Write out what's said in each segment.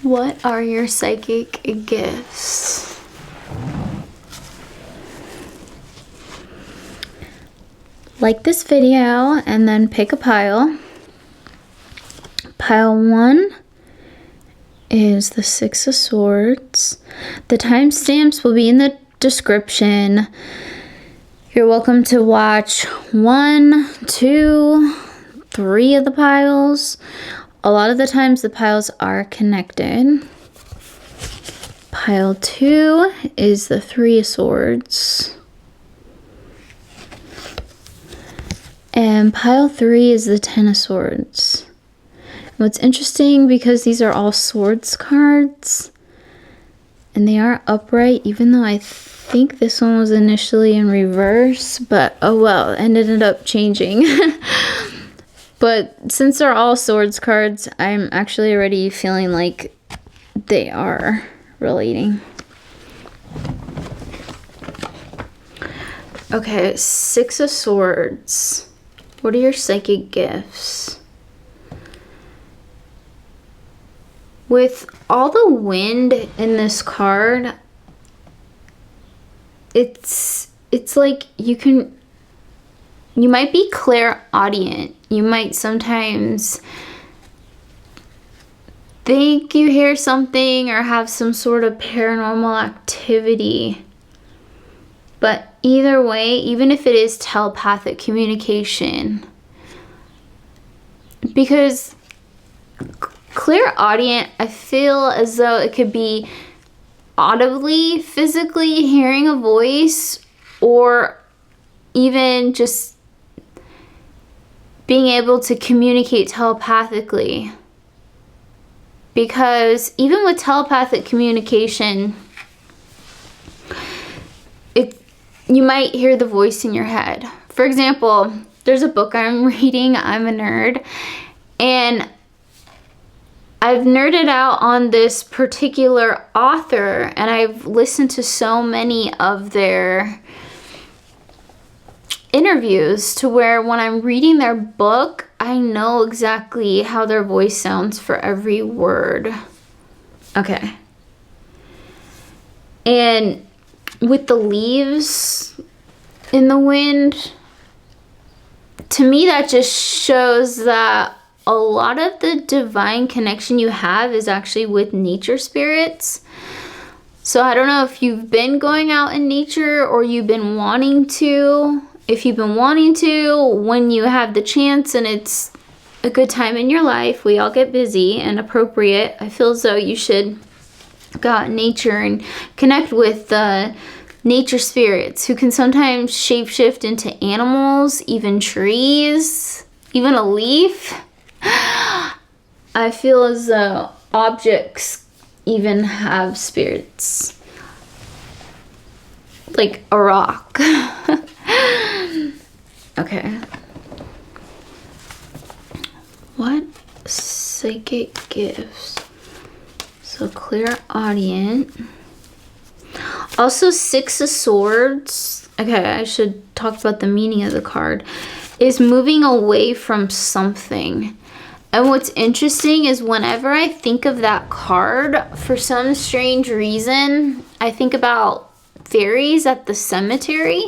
What are your psychic gifts? Like this video and then pick a pile. Pile 1 is the 6 of Swords. The timestamps will be in the description. You're welcome to watch 1, 2, 3 of the piles. A lot of the times the piles are connected. Pile 2 is the 3 of Swords. And pile 3 is the 10 of Swords. What's interesting, because these are all Swords cards, and they are upright, even though I think this one was initially in reverse, but oh well, it ended up changing. But since they're all Swords cards, I'm actually already feeling like they are relating. Okay, 6 of Swords. What are your psychic gifts? With all the wind in this card, it's like you might be clairaudient. You might sometimes think you hear something or have some sort of paranormal activity. But either way, even if it is telepathic communication, because clairaudient, I feel as though it could be audibly, physically hearing a voice, or even just being able to communicate telepathically. Because even with telepathic communication, you might hear the voice in your head. For example, there's a book I'm reading, I'm a nerd, and I've nerded out on this particular author, and I've listened to so many of their interviews to where when I'm reading their book, I know exactly how their voice sounds for every word. Okay. And with the leaves in the wind, to me that just shows that a lot of the divine connection you have is actually with nature spirits. So I don't know if you've been going out in nature or you've been wanting to. If you've been wanting to, when you have the chance and it's a good time in your life, we all get busy and appropriate. I feel as though you should go out in nature and connect with the nature spirits who can sometimes shapeshift into animals, even trees, even a leaf. I feel as though objects even have spirits, like a rock. Okay. What psychic gifts? So clairaudient. Also 6 of Swords. Okay, I should talk about the meaning of the card. Is moving away from something. And what's interesting is whenever I think of that card, for some strange reason, I think about fairies at the cemetery.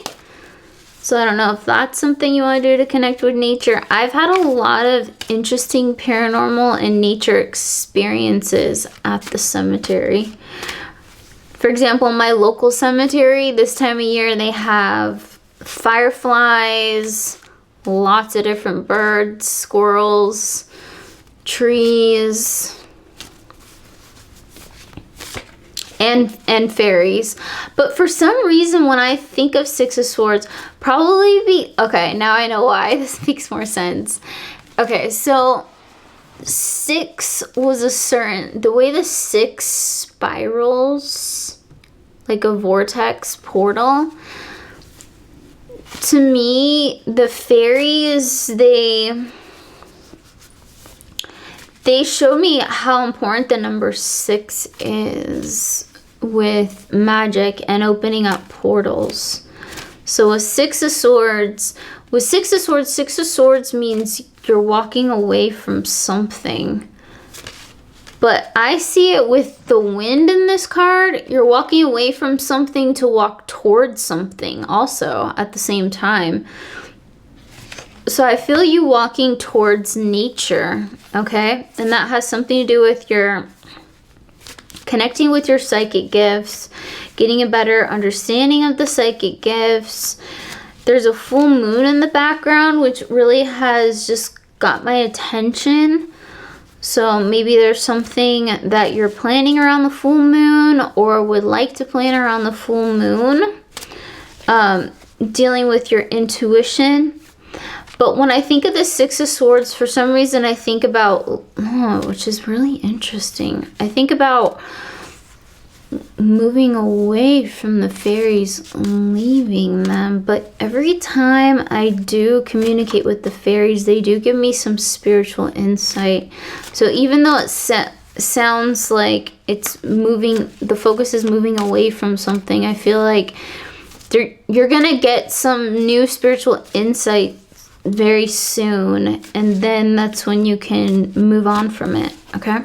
So I don't know if that's something you want to do to connect with nature. I've had a lot of interesting paranormal and nature experiences at the cemetery. For example, my local cemetery, this time of year, they have fireflies, lots of different birds, squirrels, trees, and fairies. But for some reason, when I think of 6 of Swords, okay, now I know why. This makes more sense. Okay, so 6 was the way the 6 spirals, like a vortex portal. To me, the fairies, they showed me how important the number 6 is with magic and opening up portals. So with 6 of Swords, 6 of Swords means you're walking away from something. But I see it with the wind in this card. You're walking away from something to walk towards something also at the same time. So I feel you walking towards nature, okay? And that has something to do with your connecting with your psychic gifts, getting a better understanding of the psychic gifts. There's a full moon in the background, which really has just got my attention. So maybe there's something that you're planning around the full moon or would like to plan around the full moon, dealing with your intuition. But when I think of the Six of Swords, for some reason I think about, which is really interesting, I think about moving away from the fairies, leaving them. But every time I do communicate with the fairies, they do give me some spiritual insight. So even though it sounds like it's moving, the focus is moving away from something, I feel like you're gonna get some new spiritual insight very soon, and then that's when you can move on from it, okay?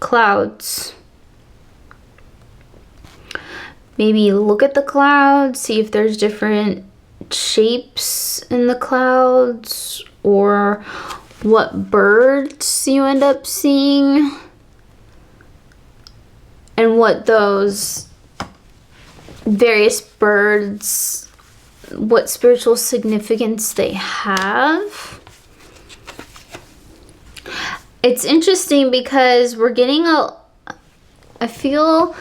Clouds. Maybe look at the clouds, see if there's different shapes in the clouds, or what birds you end up seeing, and what those various birds, what spiritual significance they have. It's interesting because we're getting I feel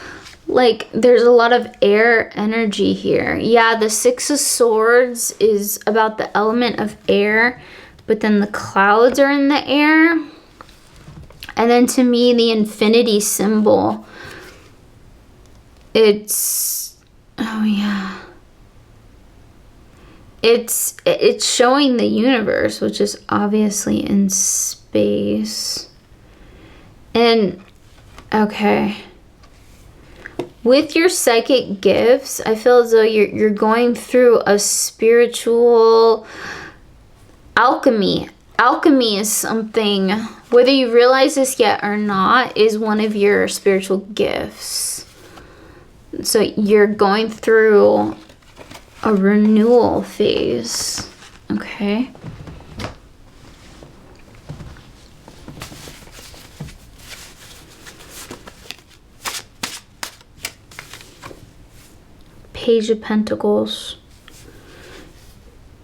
like there's a lot of air energy here. Yeah, the Six of Swords is about the element of air, but then the clouds are in the air. And then to me, the infinity symbol, it's, oh yeah. It's showing the universe, which is obviously in space. And, okay. With your psychic gifts, I feel as though you're going through a spiritual alchemy. Alchemy is something, whether you realize this yet or not, is one of your spiritual gifts. So you're going through a renewal phase, okay? Page of Pentacles.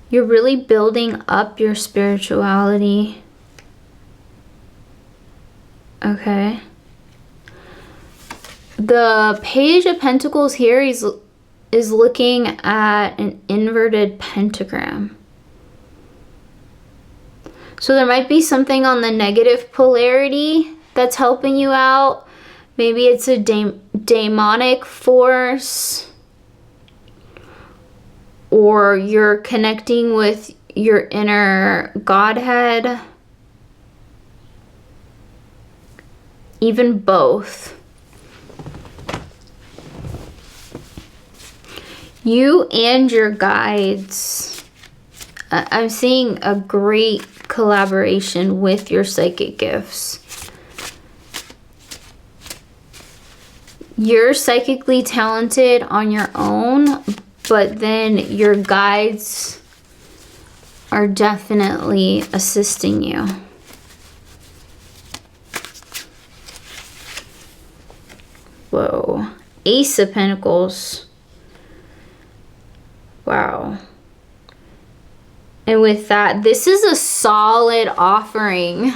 You're really building up your spirituality, okay? The Page of Pentacles here is looking at an inverted pentagram. So there might be something on the negative polarity that's helping you out. Maybe it's a demonic force, or you're connecting with your inner Godhead. Even both. You and your guides. I'm seeing a great collaboration with your psychic gifts. You're psychically talented on your own, but then your guides are definitely assisting you. Whoa. Ace of Pentacles. Wow. And with that, this is a solid offering.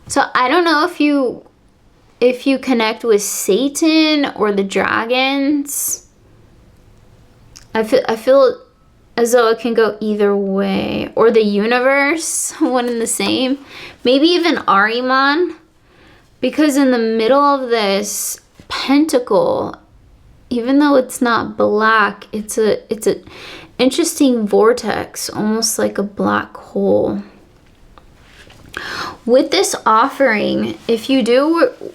So I don't know if you connect with Satan or the dragons. I feel as though it can go either way. Or the universe, one and the same. Maybe even Ahriman. Because in the middle of this pentacle, even though it's not black, it's a interesting vortex, almost like a black hole. With this offering, if you do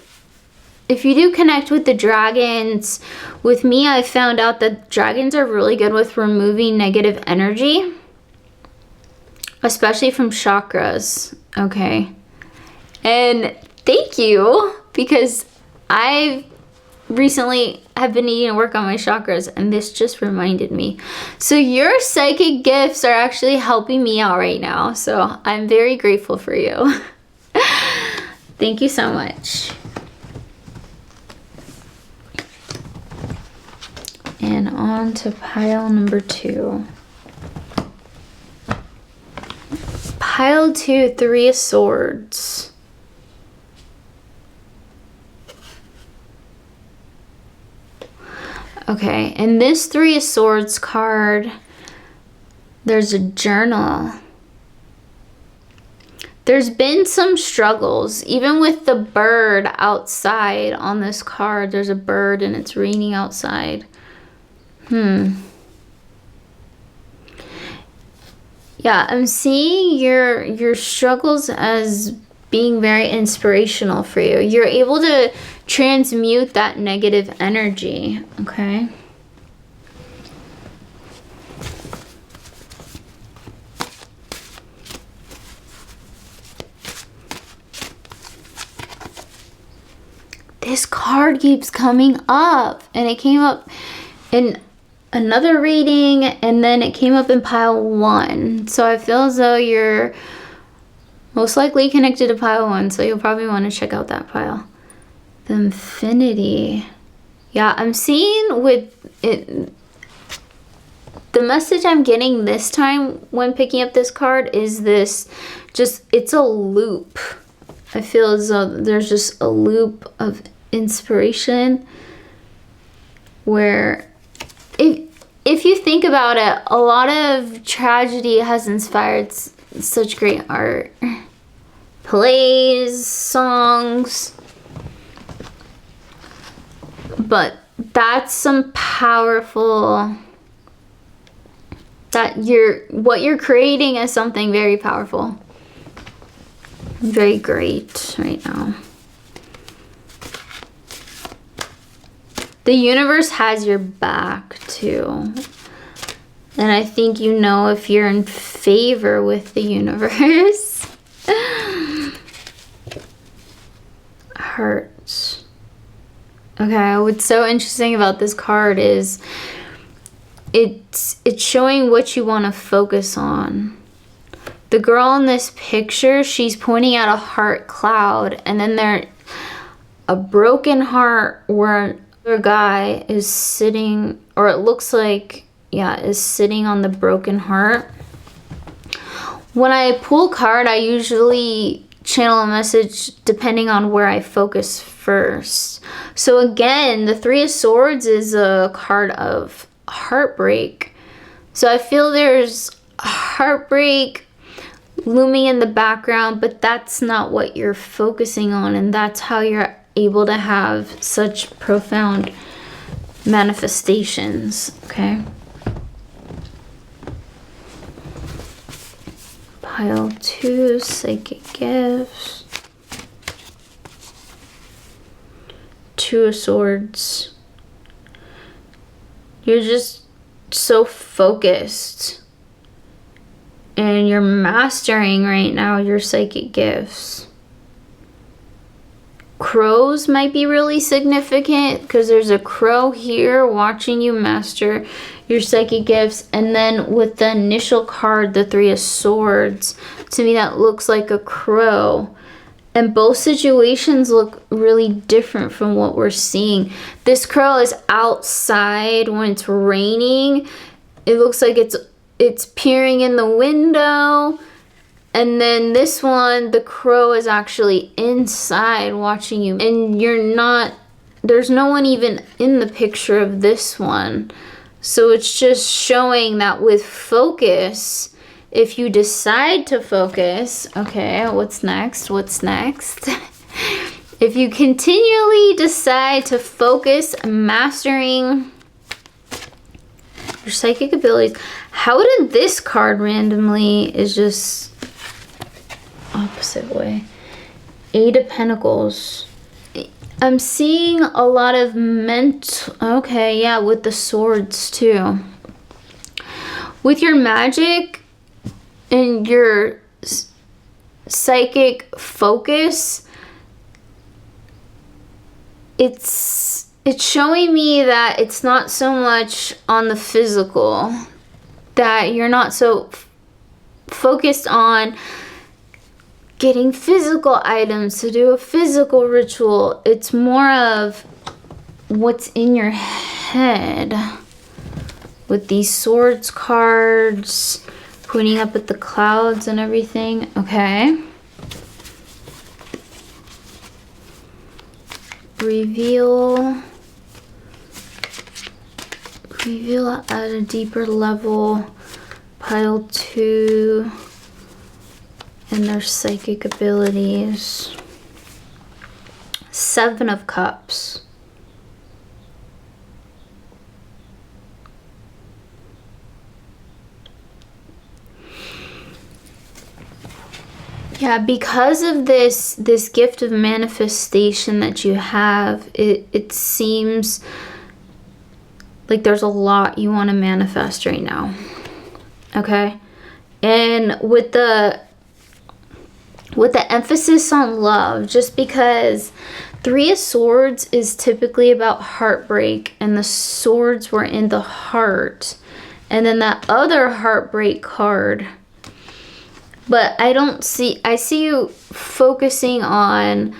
connect with the dragons, with me, I found out that dragons are really good with removing negative energy, especially from chakras, okay? And Thank you, because I recently have been needing to work on my chakras, and this just reminded me. So your psychic gifts are actually helping me out right now, so I'm very grateful for you. Thank you so much. And on to pile number 2. Pile 2, 3 of Swords. Okay, and this 3 of Swords card, there's a journal. There's been some struggles, even with the bird outside on this card. There's a bird and it's raining outside. Yeah, I'm seeing your struggles as being very inspirational for you. You're able to transmute that negative energy, okay? This card keeps coming up, and it came up in another reading, and then it came up in pile 1. So I feel as though you're most likely connected to pile 1, so you'll probably want to check out that pile. The Infinity. Yeah, I'm seeing with it, the message I'm getting this time when picking up this card is this, it's a loop. I feel as though there's just a loop of inspiration where if you think about it, a lot of tragedy has inspired such great art. Plays, songs. But that's some powerful, what you're creating is something very powerful. Very great right now. The universe has your back too. And I think you know if you're in favor with the universe. Hearts. Okay, what's so interesting about this card is it's showing what you want to focus on. The girl in this picture, she's pointing at a heart cloud, and then there's a broken heart where a guy is sitting, or it looks like, yeah, is sitting on the broken heart. When I pull a card, I usually channel a message depending on where I focus first. So again, the 3 of Swords is a card of heartbreak. So I feel there's heartbreak looming in the background, but that's not what you're focusing on, and that's how you're able to have such profound manifestations, okay? Pile 2, psychic gifts. 2 of Swords. You're just so focused, and you're mastering right now your psychic gifts. Crows might be really significant because there's a crow here watching you master your psychic gifts. And then with the initial card, the 3 of Swords, to me that looks like a crow. And both situations look really different from what we're seeing. This crow is outside when it's raining. It looks like it's peering in the window. And then this one, the crow is actually inside watching you. And there's no one even in the picture of this one. So it's just showing that with focus, if you decide to focus, okay, what's next? What's next? If you continually decide to focus, mastering your psychic abilities. How did this card randomly is just opposite way? 8 of Pentacles. I'm seeing a lot of okay, yeah, with the swords too. With your magic and your psychic focus, it's showing me that it's not so much on the physical, that you're not so focused on getting physical items to do a physical ritual. It's more of what's in your head with these swords cards pointing up at the clouds and everything. Okay. Reveal at a deeper level, pile 2, and their psychic abilities. 7 of Cups. Yeah, because of this gift of manifestation that you have, it seems like there's a lot you want to manifest right now. Okay? And with the emphasis on love, just because 3 of Swords is typically about heartbreak, and the swords were in the heart, and then that other heartbreak card. But I see you focusing on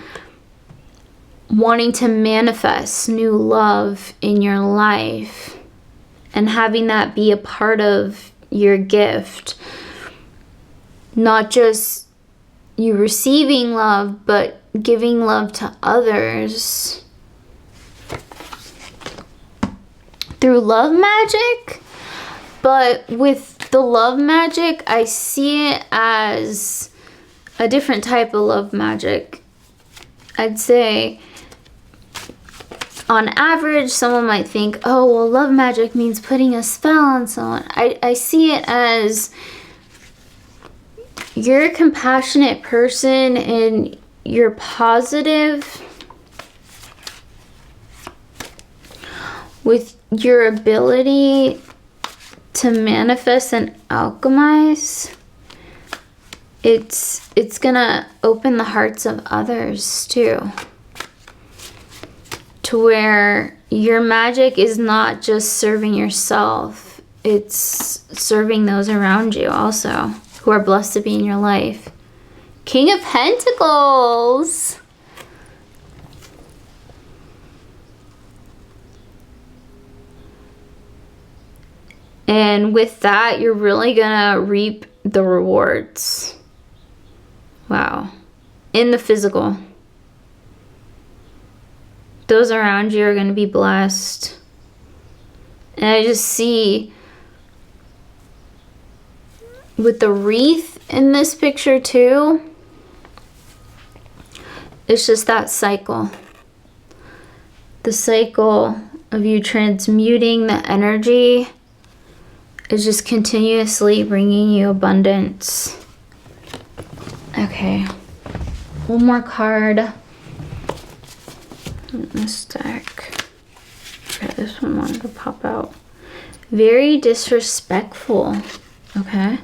wanting to manifest new love in your life and having that be a part of your gift. Not just you receiving love, but giving love to others through love magic. But with the love magic, I see it as a different type of love magic. I'd say on average, someone might think, oh, well, love magic means putting a spell on someone. I see it as you're a compassionate person and you're positive with your ability to manifest and alchemize. It's gonna open the hearts of others too, to where your magic is not just serving yourself, it's serving those around you also, who are blessed to be in your life. King of Pentacles. And with that, you're really gonna reap the rewards. Wow. In the physical. Those around you are gonna be blessed. And I just see with the wreath in this picture too, it's just that cycle. The cycle of you transmuting the energy is just continuously bringing you abundance. Okay, one more card in this deck. Okay, this one wanted to pop out. Very disrespectful. Okay.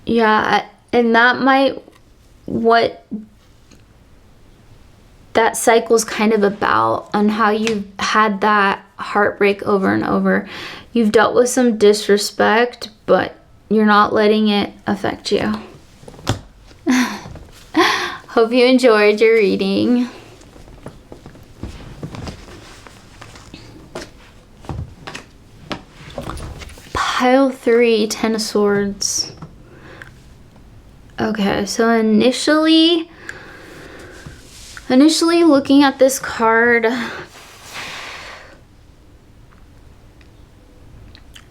Yeah, and that might what that cycle's kind of about, on how you've had that heartbreak over and over. You've dealt with some disrespect, but you're not letting it affect you. Hope you enjoyed your reading. Pile 3, 10 of Swords. Okay, so initially looking at this card,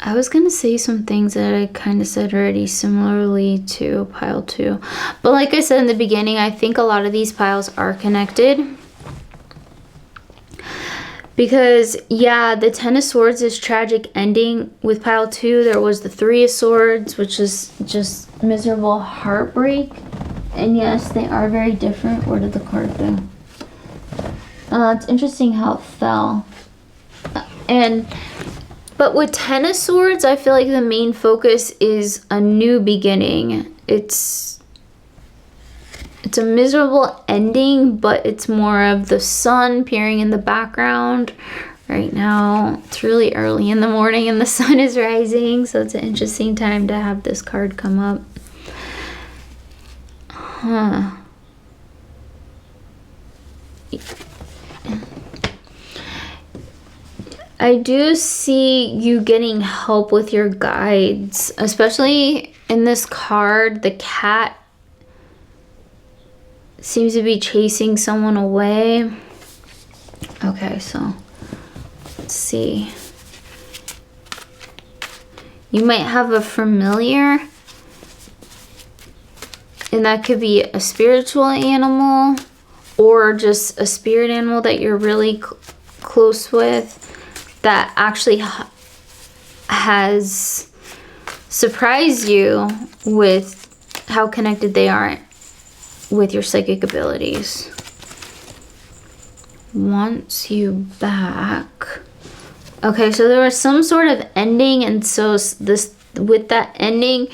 I was gonna say some things that I kind of said already similarly to pile 2. But like I said in the beginning, I think a lot of these piles are connected. Because, yeah, the 10 of Swords is tragic ending. With pile 2, there was the 3 of Swords, which is just miserable heartbreak. And yes, they are very different. Where did the card go? It's interesting how it fell. But with 10 of Swords, I feel like the main focus is a new beginning. It's it's a miserable ending, but it's more of the sun peering in the background. Right now, it's really early in the morning and the sun is rising, so it's an interesting time to have this card come up. I do see you getting help with your guides, especially in this card. The cat seems to be chasing someone away. Okay, so let's see. You might have a familiar, and that could be a spiritual animal or just a spirit animal that you're really close with that actually has surprised you with how connected they are with your psychic abilities. Wants you back. Okay, so there was some sort of ending, and so this, with that ending,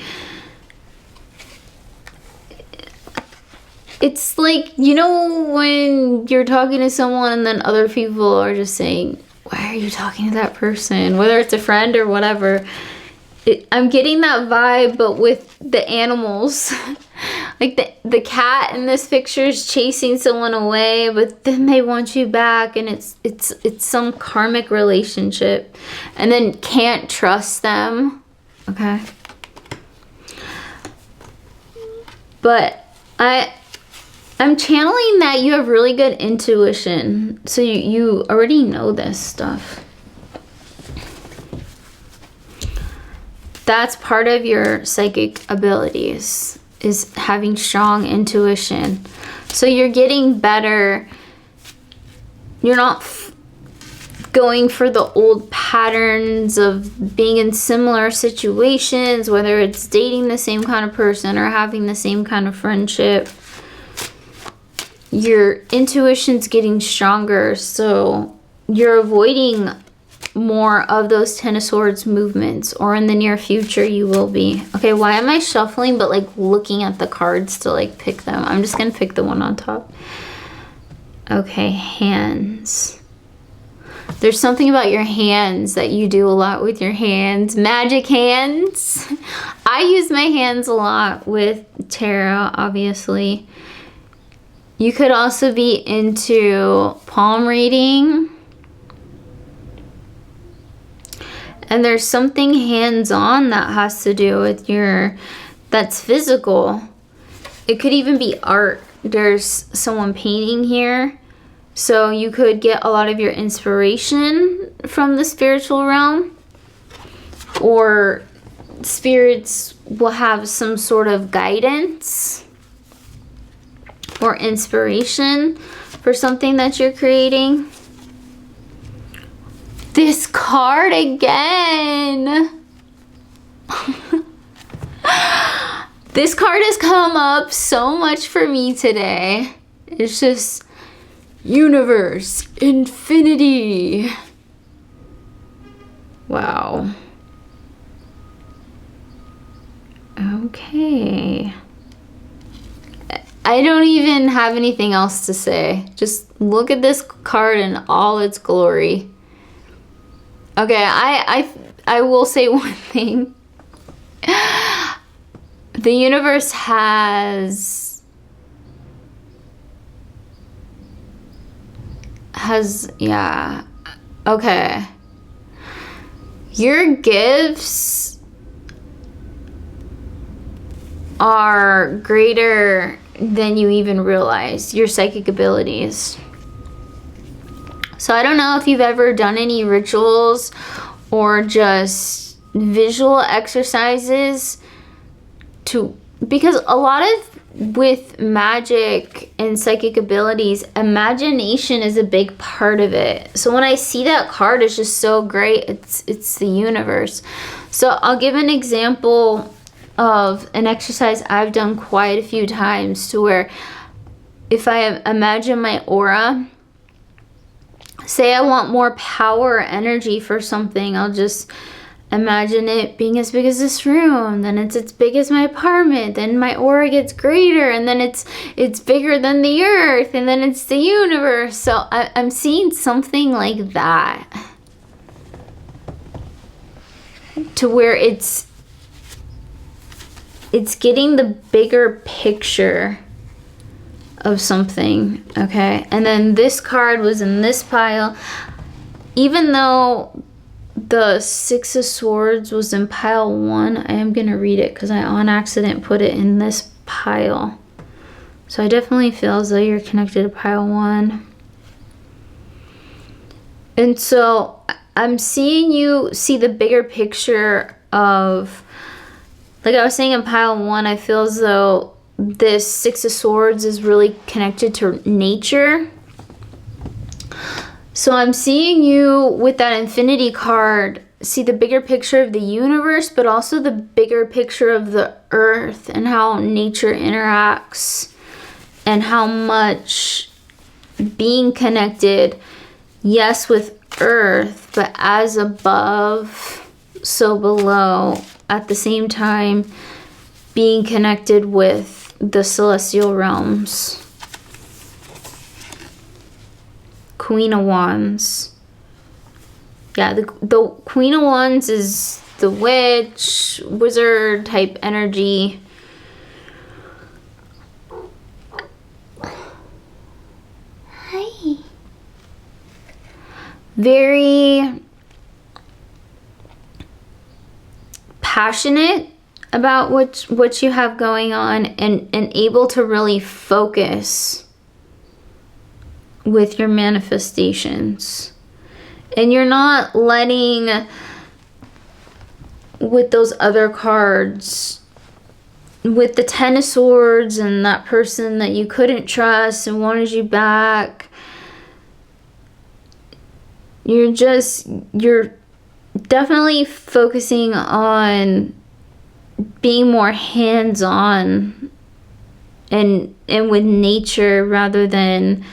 it's like, you know, when you're talking to someone and then other people are just saying, why are you talking to that person? Whether it's a friend or whatever. I'm getting that vibe, but with the animals. Like the cat in this picture is chasing someone away, but then they want you back, and it's some karmic relationship, and then can't trust them. Okay. But I'm channeling that you have really good intuition, so you already know this stuff. That's part of your psychic abilities, is having strong intuition. So you're getting better. You're not going for the old patterns of being in similar situations, whether it's dating the same kind of person or having the same kind of friendship. Your intuition's getting stronger, so you're avoiding more of those Ten of Swords movements, or in the near future you will be. Okay, why am I shuffling but like looking at the cards to like pick them? I'm just gonna pick the one on top. Okay, hands. There's something about your hands that you do a lot with your hands. Magic hands. I use my hands a lot with tarot, obviously. You could also be into palm reading. And there's something hands-on that has to do with that's physical. It could even be art. There's someone painting here. So you could get a lot of your inspiration from the spiritual realm. Or spirits will have some sort of guidance or inspiration for something that you're creating. This card again. This card has come up so much for me today. It's just universe, infinity. Wow. Okay. I don't even have anything else to say. Just look at this card in all its glory. Okay, I will say one thing. The universe has yeah. Okay. Your gifts are greater than you even realize. Your psychic abilities. So I don't know if you've ever done any rituals or just visual exercises because a lot of with magic and psychic abilities, imagination is a big part of it. So when I see that card, it's just so great. It's the universe. So I'll give an example of an exercise I've done quite a few times, to where if I imagine my aura, say I want more power or energy for something, I'll just imagine it being as big as this room, then it's as big as my apartment, then my aura gets greater, and then it's bigger than the earth, and then it's the universe. So I'm seeing something like that, to where it's getting the bigger picture of something. Okay, and then this card was in this pile. Even though the Six of Swords was in pile 1, I am going to read it because I on accident put it in this pile. So I definitely feel as though you're connected to pile 1. And so I'm seeing you see the bigger picture of, like I was saying in pile 1, I feel as though this Six of Swords is really connected to nature. So I'm seeing you with that Infinity card see the bigger picture of the universe, but also the bigger picture of the earth and how nature interacts, and how much being connected, yes, with earth, but as above, so below, at the same time being connected with the celestial realms. Queen of Wands. Yeah, the Queen of Wands is the witch, wizard type energy. Hi. Very passionate about what you have going on, and able to really focus with your manifestations. And you're not letting, with those other cards, with the Ten of Swords and that person that you couldn't trust and wanted you back, you're definitely focusing on being more hands-on and with nature rather than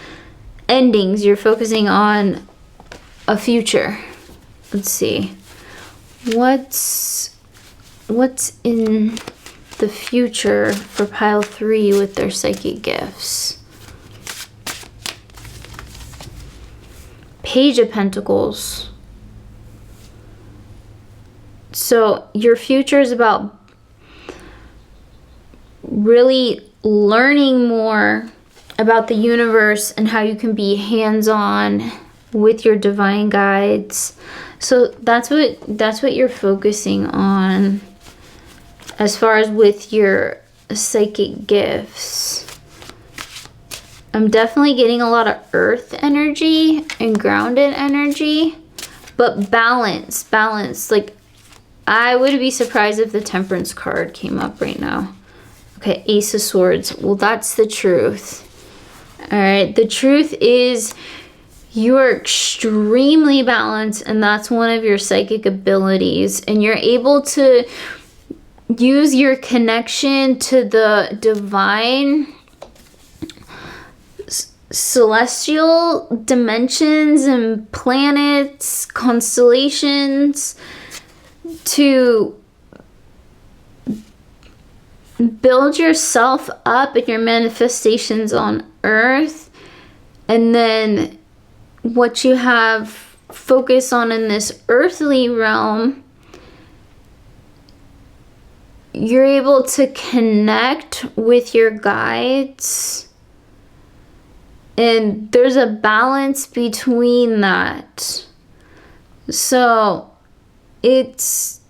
endings. You're focusing on a future. Let's see. What's in the future for pile 3 with their psychic gifts? Page of Pentacles. So your future is about really learning more about the universe and how you can be hands-on with your divine guides. So that's what you're focusing on as far as with your psychic gifts. I'm definitely getting a lot of earth energy and grounded energy, but balance. Like, I would be surprised if the Temperance card came up right now. Okay, Ace of Swords. Well, that's the truth. All right, the truth is you are extremely balanced, and that's one of your psychic abilities. And you're able to use your connection to the divine, celestial dimensions and planets, constellations, to build yourself up in your manifestations on earth. And then what you have focus on in this earthly realm, you're able to connect with your guides, and there's a balance between that. So there's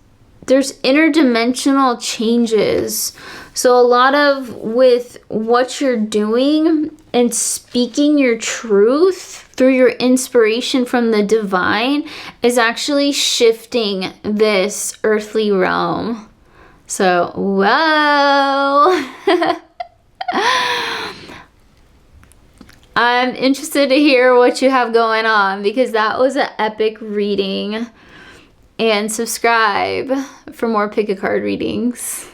interdimensional changes. So a lot of with what you're doing and speaking your truth through your inspiration from the divine is actually shifting this earthly realm. So, whoa. I'm interested to hear what you have going on, because that was an epic reading. And subscribe for more pick a card readings.